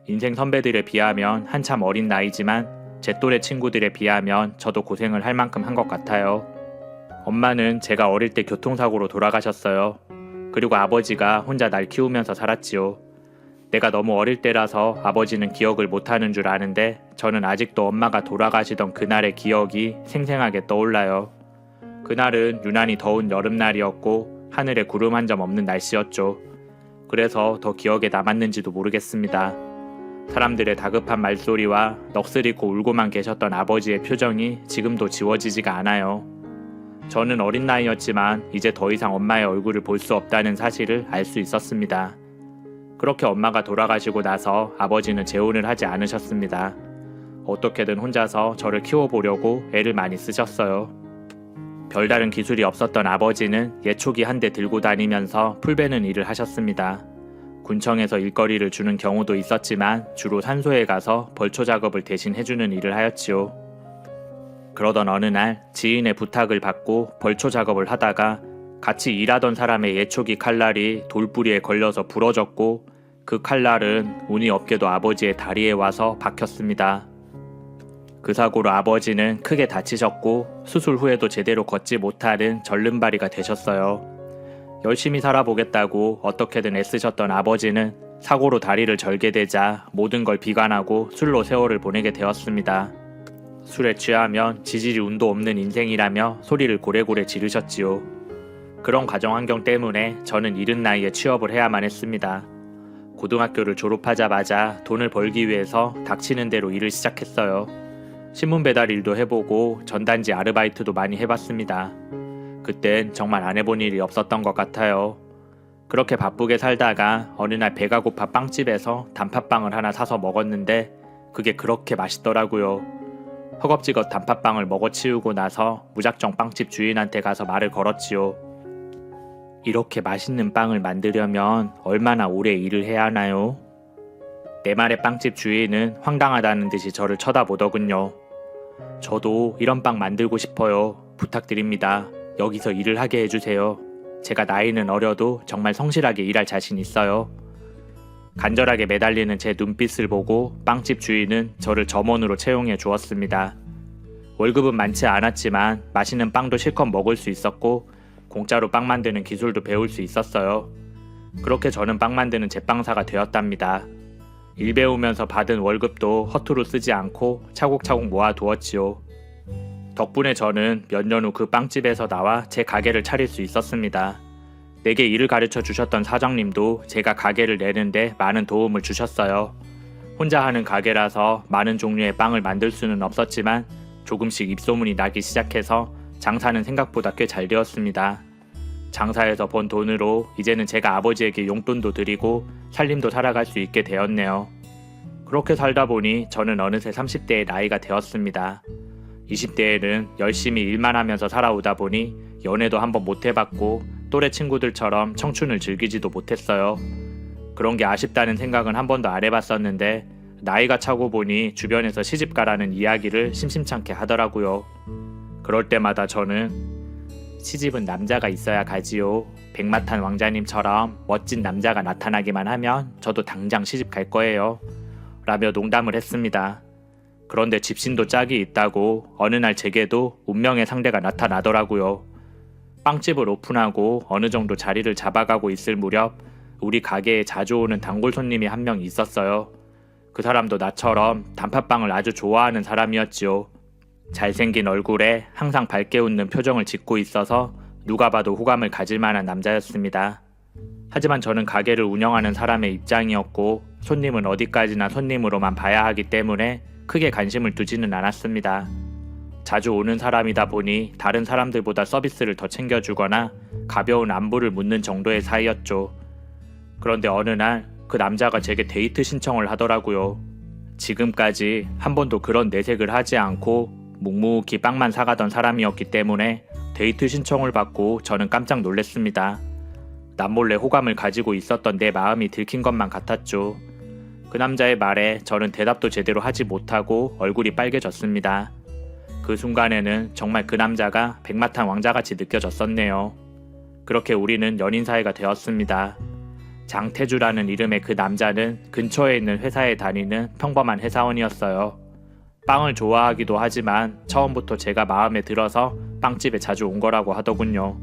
인생 선배들에 비하면 한참 어린 나이지만 제 또래 친구들에 비하면 저도 고생을 할 만큼 한 것 같아요. 엄마는 제가 어릴 때 교통사고로 돌아가셨어요. 그리고 아버지가 혼자 날 키우면서 살았지요. 내가 너무 어릴 때라서 아버지는 기억을 못하는 줄 아는데 저는 아직도 엄마가 돌아가시던 그날의 기억이 생생하게 떠올라요. 그날은 유난히 더운 여름날이었고 하늘에 구름 한 점 없는 날씨였죠. 그래서 더 기억에 남았는지도 모르겠습니다. 사람들의 다급한 말소리와 넋을 잃고 울고만 계셨던 아버지의 표정이 지금도 지워지지가 않아요. 저는 어린 나이였지만 이제 더 이상 엄마의 얼굴을 볼 수 없다는 사실을 알 수 있었습니다. 그렇게 엄마가 돌아가시고 나서 아버지는 재혼을 하지 않으셨습니다. 어떻게든 혼자서 저를 키워보려고 애를 많이 쓰셨어요. 별다른 기술이 없었던 아버지는 예초기 한 대 들고 다니면서 풀베는 일을 하셨습니다. 군청에서 일거리를 주는 경우도 있었지만 주로 산소에 가서 벌초 작업을 대신 해주는 일을 하였지요. 그러던 어느 날 지인의 부탁을 받고 벌초 작업을 하다가 같이 일하던 사람의 예초기 칼날이 돌부리에 걸려서 부러졌고 그 칼날은 운이 없게도 아버지의 다리에 와서 박혔습니다. 그 사고로 아버지는 크게 다치셨고 수술 후에도 제대로 걷지 못하는 절름발이가 되셨어요. 열심히 살아보겠다고 어떻게든 애쓰셨던 아버지는 사고로 다리를 절게 되자 모든 걸 비관하고 술로 세월을 보내게 되었습니다. 술에 취하면 지질이 운도 없는 인생이라며 소리를 고래고래 지르셨지요. 그런 가정 환경 때문에 저는 이른 나이에 취업을 해야만 했습니다. 고등학교를 졸업하자마자 돈을 벌기 위해서 닥치는 대로 일을 시작했어요. 신문 배달 일도 해보고 전단지 아르바이트도 많이 해봤습니다. 그땐 정말 안 해본 일이 없었던 것 같아요. 그렇게 바쁘게 살다가 어느 날 배가 고파 빵집에서 단팥빵을 하나 사서 먹었는데 그게 그렇게 맛있더라고요. 허겁지겁 단팥빵을 먹어치우고 나서 무작정 빵집 주인한테 가서 말을 걸었지요. 이렇게 맛있는 빵을 만들려면 얼마나 오래 일을 해야 하나요? 내 말에 빵집 주인은 황당하다는 듯이 저를 쳐다보더군요. 저도 이런 빵 만들고 싶어요. 부탁드립니다. 여기서 일을 하게 해주세요. 제가 나이는 어려도 정말 성실하게 일할 자신 있어요. 간절하게 매달리는 제 눈빛을 보고 빵집 주인은 저를 점원으로 채용해 주었습니다. 월급은 많지 않았지만 맛있는 빵도 실컷 먹을 수 있었고 공짜로 빵 만드는 기술도 배울 수 있었어요. 그렇게 저는 빵 만드는 제빵사가 되었답니다. 일 배우면서 받은 월급도 허투루 쓰지 않고 차곡차곡 모아두었지요. 덕분에 저는 몇 년 후 그 빵집에서 나와 제 가게를 차릴 수 있었습니다. 내게 일을 가르쳐 주셨던 사장님도 제가 가게를 내는데 많은 도움을 주셨어요. 혼자 하는 가게라서 많은 종류의 빵을 만들 수는 없었지만 조금씩 입소문이 나기 시작해서 장사는 생각보다 꽤 잘 되었습니다. 장사에서 번 돈으로 이제는 제가 아버지에게 용돈도 드리고 살림도 살아갈 수 있게 되었네요. 그렇게 살다 보니 저는 어느새 30대의 나이가 되었습니다. 20대에는 열심히 일만 하면서 살아오다 보니 연애도 한번 못 해봤고 또래 친구들처럼 청춘을 즐기지도 못했어요. 그런 게 아쉽다는 생각은 한 번도 안 해봤었는데 나이가 차고 보니 주변에서 시집가라는 이야기를 심심찮게 하더라고요. 그럴 때마다 저는 시집은 남자가 있어야 가지요. 백마탄 왕자님처럼 멋진 남자가 나타나기만 하면 저도 당장 시집 갈 거예요. 라며 농담을 했습니다. 그런데 집신도 짝이 있다고 어느 날 제게도 운명의 상대가 나타나더라고요. 빵집을 오픈하고 어느 정도 자리를 잡아가고 있을 무렵 우리 가게에 자주 오는 단골 손님이 한 명 있었어요. 그 사람도 나처럼 단팥빵을 아주 좋아하는 사람이었지요. 잘생긴 얼굴에 항상 밝게 웃는 표정을 짓고 있어서 누가 봐도 호감을 가질 만한 남자였습니다. 하지만 저는 가게를 운영하는 사람의 입장이었고 손님은 어디까지나 손님으로만 봐야 하기 때문에 크게 관심을 두지는 않았습니다. 자주 오는 사람이다 보니 다른 사람들보다 서비스를 더 챙겨주거나 가벼운 안부를 묻는 정도의 사이였죠. 그런데 어느 날 그 남자가 제게 데이트 신청을 하더라고요. 지금까지 한 번도 그런 내색을 하지 않고 묵묵히 빵만 사가던 사람이었기 때문에 데이트 신청을 받고 저는 깜짝 놀랐습니다. 남몰래 호감을 가지고 있었던 내 마음이 들킨 것만 같았죠. 그 남자의 말에 저는 대답도 제대로 하지 못하고 얼굴이 빨개졌습니다. 그 순간에는 정말 그 남자가 백마탄 왕자같이 느껴졌었네요. 그렇게 우리는 연인 사이가 되었습니다. 장태주라는 이름의 그 남자는 근처에 있는 회사에 다니는 평범한 회사원이었어요. 빵을 좋아하기도 하지만 처음부터 제가 마음에 들어서 빵집에 자주 온 거라고 하더군요.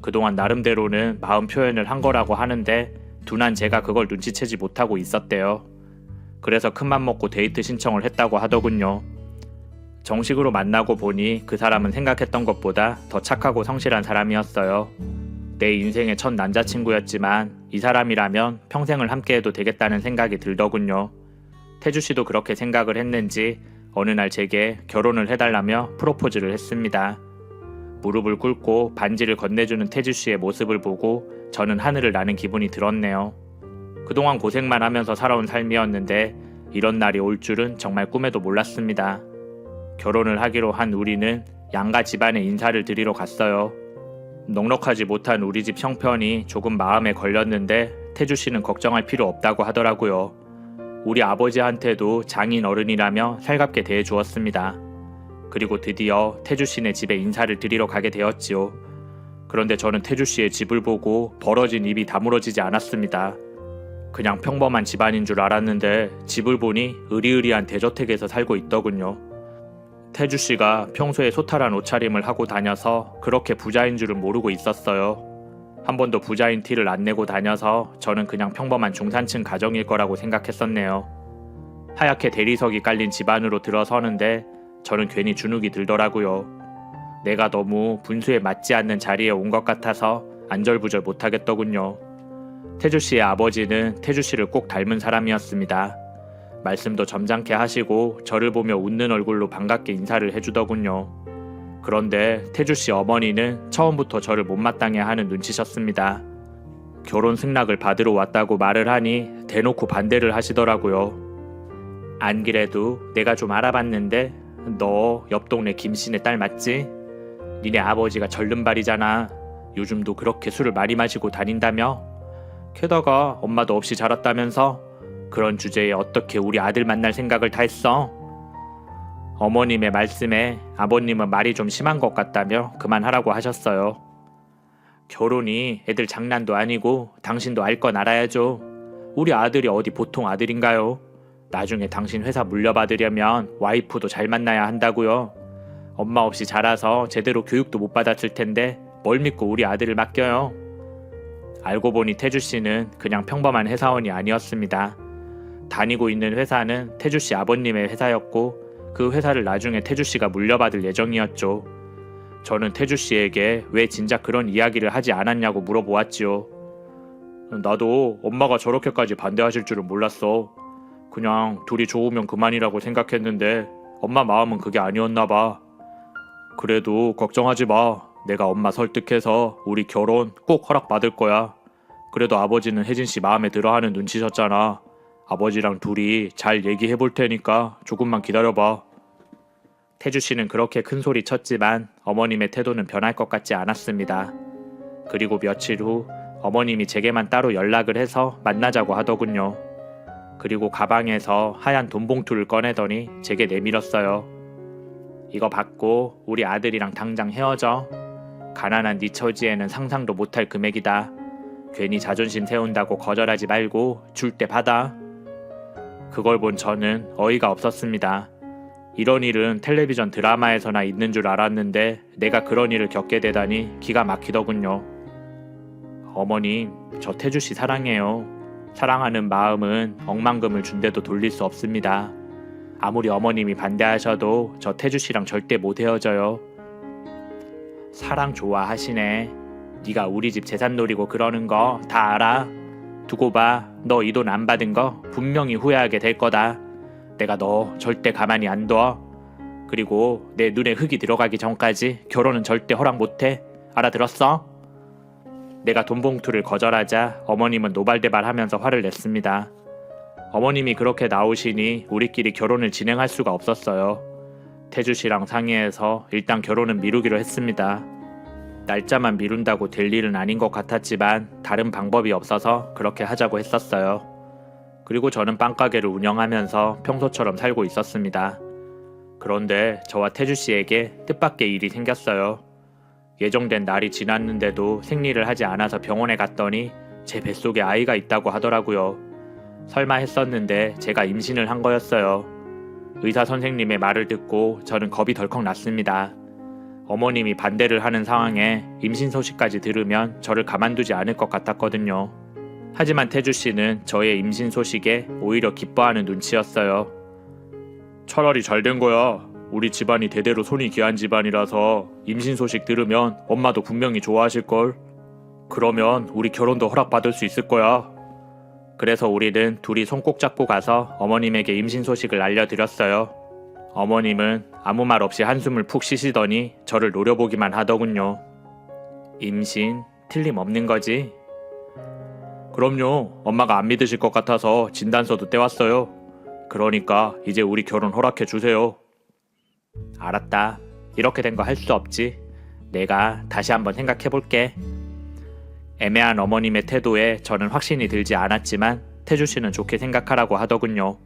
그동안 나름대로는 마음 표현을 한 거라고 하는데 둔한 제가 그걸 눈치채지 못하고 있었대요. 그래서 큰맘 먹고 데이트 신청을 했다고 하더군요. 정식으로 만나고 보니 그 사람은 생각했던 것보다 더 착하고 성실한 사람이었어요. 내 인생의 첫 남자친구였지만 이 사람이라면 평생을 함께해도 되겠다는 생각이 들더군요. 태주씨도 그렇게 생각을 했는지 어느 날 제게 결혼을 해달라며 프로포즈를 했습니다. 무릎을 꿇고 반지를 건네주는 태주씨의 모습을 보고 저는 하늘을 나는 기분이 들었네요. 그동안 고생만 하면서 살아온 삶이었는데 이런 날이 올 줄은 정말 꿈에도 몰랐습니다. 결혼을 하기로 한 우리는 양가 집안에 인사를 드리러 갔어요. 넉넉하지 못한 우리 집 형편이 조금 마음에 걸렸는데 태주씨는 걱정할 필요 없다고 하더라고요. 우리 아버지한테도 장인 어른이라며 살갑게 대해주었습니다. 그리고 드디어 태주씨네 집에 인사를 드리러 가게 되었지요. 그런데 저는 태주씨의 집을 보고 벌어진 입이 다물어지지 않았습니다. 그냥 평범한 집안인 줄 알았는데 집을 보니 으리으리한 대저택에서 살고 있더군요. 태주씨가 평소에 소탈한 옷차림을 하고 다녀서 그렇게 부자인 줄은 모르고 있었어요. 한 번도 부자인 티를 안 내고 다녀서 저는 그냥 평범한 중산층 가정일 거라고 생각했었네요. 하얗게 대리석이 깔린 집 안으로 들어서는데 저는 괜히 주눅이 들더라고요. 내가 너무 분수에 맞지 않는 자리에 온 것 같아서 안절부절 못하겠더군요. 태주씨의 아버지는 태주씨를 꼭 닮은 사람이었습니다. 말씀도 점잖게 하시고 저를 보며 웃는 얼굴로 반갑게 인사를 해주더군요. 그런데 태주씨 어머니는 처음부터 저를 못마땅해 하는 눈치셨습니다. 결혼 승낙을 받으러 왔다고 말을 하니 대놓고 반대를 하시더라고요. 안 그래도 내가 좀 알아봤는데 너 옆 동네 김씨네 딸 맞지? 니네 아버지가 절름발이잖아. 요즘도 그렇게 술을 많이 마시고 다닌다며? 게다가 엄마도 없이 자랐다면서? 그런 주제에 어떻게 우리 아들 만날 생각을 다 했어? 어머님의 말씀에 아버님은 말이 좀 심한 것 같다며 그만하라고 하셨어요. 결혼이 애들 장난도 아니고 당신도 알 건 알아야죠. 우리 아들이 어디 보통 아들인가요? 나중에 당신 회사 물려받으려면 와이프도 잘 만나야 한다고요. 엄마 없이 자라서 제대로 교육도 못 받았을 텐데 뭘 믿고 우리 아들을 맡겨요? 알고 보니 태주씨는 그냥 평범한 회사원이 아니었습니다. 다니고 있는 회사는 태주씨 아버님의 회사였고 그 회사를 나중에 태주씨가 물려받을 예정이었죠. 저는 태주씨에게 왜 진작 그런 이야기를 하지 않았냐고 물어보았지요. 나도 엄마가 저렇게까지 반대하실 줄은 몰랐어. 그냥 둘이 좋으면 그만이라고 생각했는데 엄마 마음은 그게 아니었나 봐. 그래도 걱정하지 마. 내가 엄마 설득해서 우리 결혼 꼭 허락받을 거야. 그래도 아버지는 혜진씨 마음에 들어하는 눈치셨잖아. 아버지랑 둘이 잘 얘기해 볼 테니까 조금만 기다려봐. 태주씨는 그렇게 큰 소리 쳤지만 어머님의 태도는 변할 것 같지 않았습니다. 그리고 며칠 후 어머님이 제게만 따로 연락을 해서 만나자고 하더군요. 그리고 가방에서 하얀 돈 봉투를 꺼내더니 제게 내밀었어요. 이거 받고 우리 아들이랑 당장 헤어져. 가난한 네 처지에는 상상도 못할 금액이다. 괜히 자존심 세운다고 거절하지 말고 줄 때 받아. 그걸 본 저는 어이가 없었습니다. 이런 일은 텔레비전 드라마에서나 있는 줄 알았는데 내가 그런 일을 겪게 되다니 기가 막히더군요. 어머님, 저 태주씨 사랑해요. 사랑하는 마음은 억만금을 준대도 돌릴 수 없습니다. 아무리 어머님이 반대하셔도 저 태주씨랑 절대 못 헤어져요. 사랑 좋아하시네. 네가 우리 집 재산 노리고 그러는 거 다 알아. 두고 봐. 너 이 돈 안 받은 거 분명히 후회하게 될 거다. 내가 너 절대 가만히 안 둬. 그리고 내 눈에 흙이 들어가기 전까지 결혼은 절대 허락 못해. 알아들었어? 내가 돈 봉투를 거절하자 어머님은 노발대발하면서 화를 냈습니다. 어머님이 그렇게 나오시니 우리끼리 결혼을 진행할 수가 없었어요. 태주씨랑 상의해서 일단 결혼은 미루기로 했습니다. 날짜만 미룬다고 될 일은 아닌 것 같았지만 다른 방법이 없어서 그렇게 하자고 했었어요. 그리고 저는 빵가게를 운영하면서 평소처럼 살고 있었습니다. 그런데 저와 태주씨에게 뜻밖의 일이 생겼어요. 예정된 날이 지났는데도 생리를 하지 않아서 병원에 갔더니 제 뱃속에 아이가 있다고 하더라고요. 설마 했었는데 제가 임신을 한 거였어요. 의사 선생님의 말을 듣고 저는 겁이 덜컥 났습니다. 어머님이 반대를 하는 상황에 임신 소식까지 들으면 저를 가만두지 않을 것 같았거든요. 하지만 태주 씨는 저의 임신 소식에 오히려 기뻐하는 눈치였어요. 차라리 잘 된 거야. 우리 집안이 대대로 손이 귀한 집안이라서 임신 소식 들으면 엄마도 분명히 좋아하실걸. 그러면 우리 결혼도 허락받을 수 있을 거야. 그래서 우리는 둘이 손 꼭 잡고 가서 어머님에게 임신 소식을 알려드렸어요. 어머님은 아무 말 없이 한숨을 푹 쉬시더니 저를 노려보기만 하더군요. 임신 틀림없는 거지? 그럼요. 엄마가 안 믿으실 것 같아서 진단서도 떼왔어요. 그러니까 이제 우리 결혼 허락해 주세요. 알았다. 이렇게 된 거 할 수 없지. 내가 다시 한번 생각해 볼게. 애매한 어머님의 태도에 저는 확신이 들지 않았지만 태주 씨는 좋게 생각하라고 하더군요.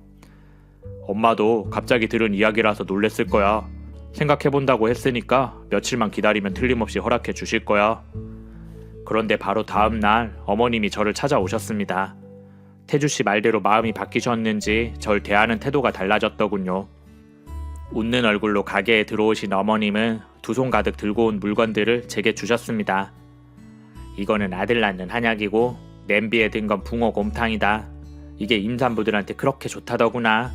엄마도 갑자기 들은 이야기라서 놀랬을 거야. 생각해 본다고 했으니까 며칠만 기다리면 틀림없이 허락해 주실 거야. 그런데 바로 다음 날 어머님이 저를 찾아오셨습니다. 태주 씨 말대로 마음이 바뀌셨는지 절 대하는 태도가 달라졌더군요. 웃는 얼굴로 가게에 들어오신 어머님은 두 손 가득 들고 온 물건들을 제게 주셨습니다. 이거는 아들 낳는 한약이고 냄비에 든 건 붕어 곰탕이다. 이게 임산부들한테 그렇게 좋다더구나.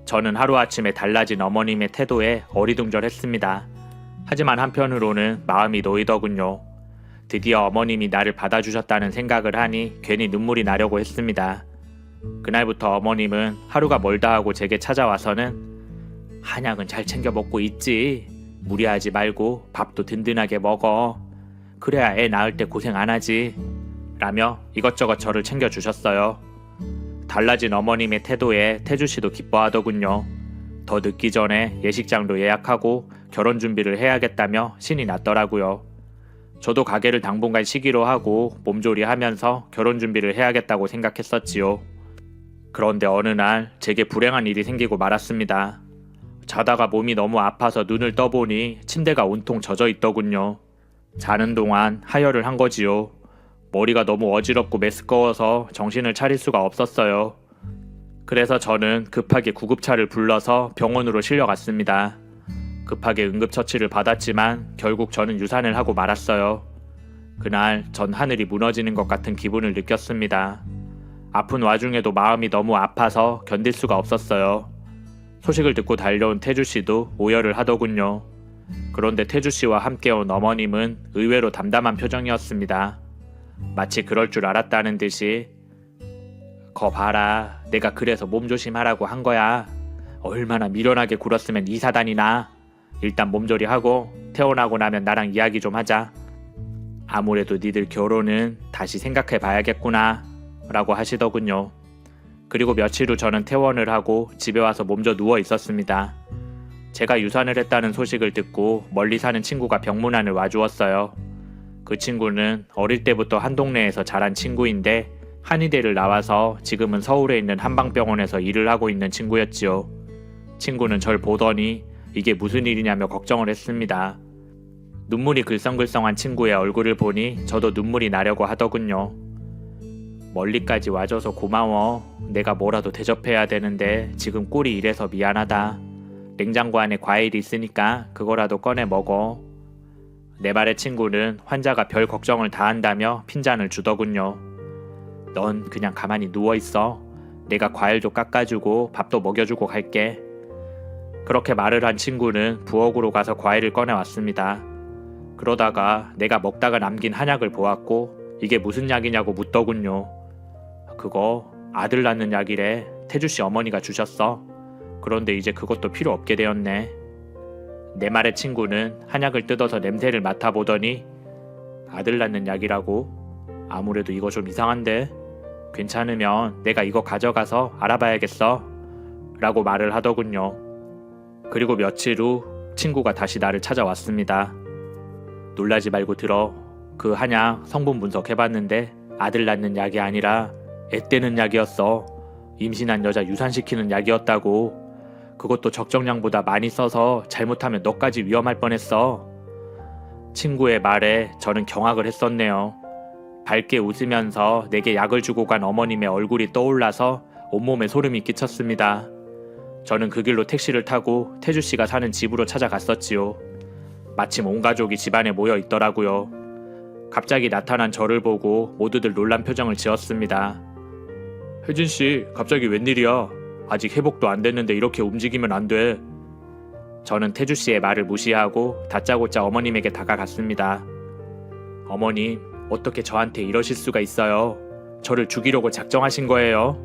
저는 하루아침에 달라진 어머님의 태도에 어리둥절했습니다. 하지만 한편으로는 마음이 놓이더군요. 드디어 어머님이 나를 받아주셨다는 생각을 하니 괜히 눈물이 나려고 했습니다. 그날부터 어머님은 하루가 멀다 하고 제게 찾아와서는 한약은 잘 챙겨 먹고 있지. 무리하지 말고 밥도 든든하게 먹어. 그래야 애 낳을 때 고생 안 하지. 라며 이것저것 저를 챙겨주셨어요. 달라진 어머님의 태도에 태주씨도 기뻐하더군요. 더 늦기 전에 예식장도 예약하고 결혼 준비를 해야겠다며 신이 났더라고요. 저도 가게를 당분간 쉬기로 하고 몸조리하면서 결혼 준비를 해야겠다고 생각했었지요. 그런데 어느 날 제게 불행한 일이 생기고 말았습니다. 자다가 몸이 너무 아파서 눈을 떠보니 침대가 온통 젖어 있더군요. 자는 동안 하혈을 한 거지요. 머리가 너무 어지럽고 메스꺼워서 정신을 차릴 수가 없었어요. 그래서 저는 급하게 구급차를 불러서 병원으로 실려갔습니다. 급하게 응급처치를 받았지만 결국 저는 유산을 하고 말았어요. 그날 전 하늘이 무너지는 것 같은 기분을 느꼈습니다. 아픈 와중에도 마음이 너무 아파서 견딜 수가 없었어요. 소식을 듣고 달려온 태주씨도 오열을 하더군요. 그런데 태주씨와 함께 온 어머님은 의외로 담담한 표정이었습니다. 마치 그럴 줄 알았다는 듯이 거 봐라. 내가 그래서 몸조심하라고 한 거야. 얼마나 미련하게 굴었으면 이 사단이 나. 일단 몸조리하고 태어나고 나면 나랑 이야기 좀 하자. 아무래도 니들 결혼은 다시 생각해 봐야겠구나 라고 하시더군요. 그리고 며칠 후 저는 퇴원을 하고 집에 와서 몸져 누워 있었습니다. 제가 유산을 했다는 소식을 듣고 멀리 사는 친구가 병문안을 와주었어요. 그 친구는 어릴 때부터 한 동네에서 자란 친구인데 한의대를 나와서 지금은 서울에 있는 한방병원에서 일을 하고 있는 친구였지요. 친구는 절 보더니 이게 무슨 일이냐며 걱정을 했습니다. 눈물이 글썽글썽한 친구의 얼굴을 보니 저도 눈물이 나려고 하더군요. 멀리까지 와줘서 고마워. 내가 뭐라도 대접해야 되는데 지금 꼴이 이래서 미안하다. 냉장고 안에 과일이 있으니까 그거라도 꺼내 먹어. 내 말에 친구는 환자가 별 걱정을 다 한다며 핀잔을 주더군요. 넌 그냥 가만히 누워있어. 내가 과일도 깎아주고 밥도 먹여주고 갈게. 그렇게 말을 한 친구는 부엌으로 가서 과일을 꺼내왔습니다. 그러다가 내가 먹다가 남긴 한약을 보았고 이게 무슨 약이냐고 묻더군요. 그거 아들 낳는 약이래. 태주씨 어머니가 주셨어. 그런데 이제 그것도 필요 없게 되었네. 내 말에 친구는 한약을 뜯어서 냄새를 맡아보더니 아들 낳는 약이라고? 아무래도 이거 좀 이상한데? 괜찮으면 내가 이거 가져가서 알아봐야겠어 라고 말을 하더군요. 그리고 며칠 후 친구가 다시 나를 찾아왔습니다. 놀라지 말고 들어. 그 한약 성분 분석해봤는데 아들 낳는 약이 아니라 애 떼는 약이었어. 임신한 여자 유산시키는 약이었다고. 그것도 적정량보다 많이 써서 잘못하면 너까지 위험할 뻔했어. 친구의 말에 저는 경악을 했었네요. 밝게 웃으면서 내게 약을 주고 간 어머님의 얼굴이 떠올라서 온몸에 소름이 끼쳤습니다. 저는 그 길로 택시를 타고 태주 씨가 사는 집으로 찾아갔었지요. 마침 온 가족이 집안에 모여 있더라고요. 갑자기 나타난 저를 보고 모두들 놀란 표정을 지었습니다. 혜진 씨, 갑자기 웬일이야? 아직 회복도 안 됐는데 이렇게 움직이면 안 돼. 저는 태주 씨의 말을 무시하고 다짜고짜 어머님에게 다가갔습니다. 어머님, 어떻게 저한테 이러실 수가 있어요? 저를 죽이려고 작정하신 거예요?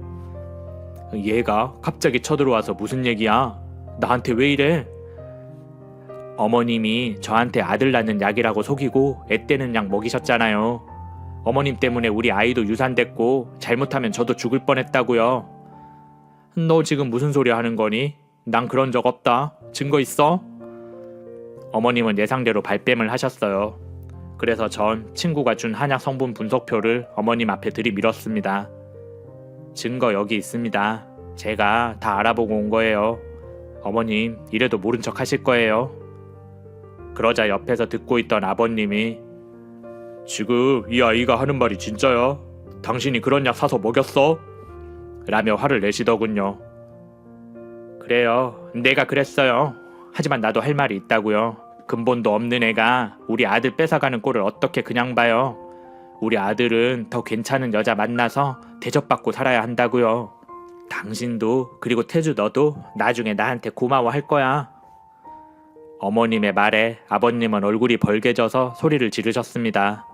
얘가 갑자기 쳐들어와서 무슨 얘기야? 나한테 왜 이래? 어머님이 저한테 아들 낳는 약이라고 속이고 애때는 약 먹이셨잖아요. 어머님 때문에 우리 아이도 유산됐고 잘못하면 저도 죽을 뻔했다고요. 너 지금 무슨 소리 하는 거니? 난 그런 적 없다. 증거 있어? 어머님은 예상대로 발뺌을 하셨어요. 그래서 전 친구가 준 한약 성분 분석표를 어머님 앞에 들이밀었습니다. 증거 여기 있습니다. 제가 다 알아보고 온 거예요. 어머님, 이래도 모른 척 하실 거예요. 그러자 옆에서 듣고 있던 아버님이 지금 이 아이가 하는 말이 진짜야? 당신이 그런 약 사서 먹였어? 라며 화를 내시더군요. 그래요. 내가 그랬어요. 하지만 나도 할 말이 있다고요. 근본도 없는 애가 우리 아들 뺏어가는 꼴을 어떻게 그냥 봐요. 우리 아들은 더 괜찮은 여자 만나서 대접받고 살아야 한다고요. 당신도 그리고 태주 너도 나중에 나한테 고마워할 거야. 어머님의 말에 아버님은 얼굴이 벌개져서 소리를 지르셨습니다.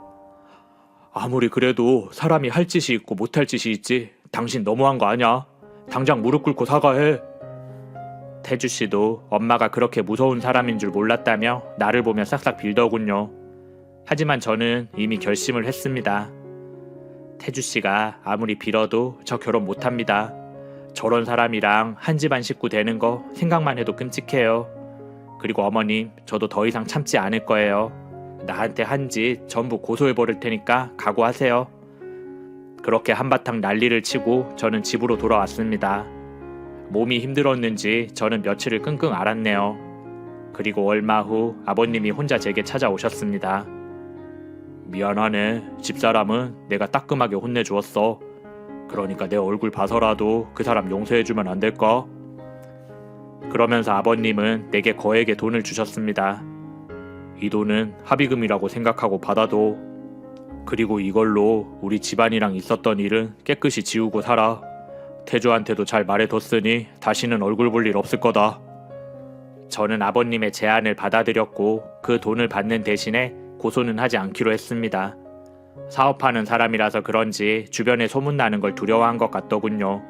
아무리 그래도 사람이 할 짓이 있고 못할 짓이 있지. 당신 너무한 거 아냐? 당장 무릎 꿇고 사과해. 태주 씨도 엄마가 그렇게 무서운 사람인 줄 몰랐다며 나를 보며 싹싹 빌더군요. 하지만 저는 이미 결심을 했습니다. 태주 씨가 아무리 빌어도 저 결혼 못합니다. 저런 사람이랑 한 집안 식구 되는 거 생각만 해도 끔찍해요. 그리고 어머님, 저도 더 이상 참지 않을 거예요. 나한테 한 짓 전부 고소해버릴 테니까 각오하세요. 그렇게 한바탕 난리를 치고 저는 집으로 돌아왔습니다. 몸이 힘들었는지 저는 며칠을 끙끙 앓았네요. 그리고 얼마 후 아버님이 혼자 제게 찾아오셨습니다. 미안하네. 집사람은 내가 따끔하게 혼내주었어. 그러니까 내 얼굴 봐서라도 그 사람 용서해주면 안 될까? 그러면서 아버님은 내게 거액의 돈을 주셨습니다. 이 돈은 합의금이라고 생각하고 받아도. 그리고 이걸로 우리 집안이랑 있었던 일은 깨끗이 지우고 살아. 태주한테도 잘 말해뒀으니 다시는 얼굴 볼 일 없을 거다. 저는 아버님의 제안을 받아들였고 그 돈을 받는 대신에 고소는 하지 않기로 했습니다. 사업하는 사람이라서 그런지 주변에 소문나는 걸 두려워한 것 같더군요.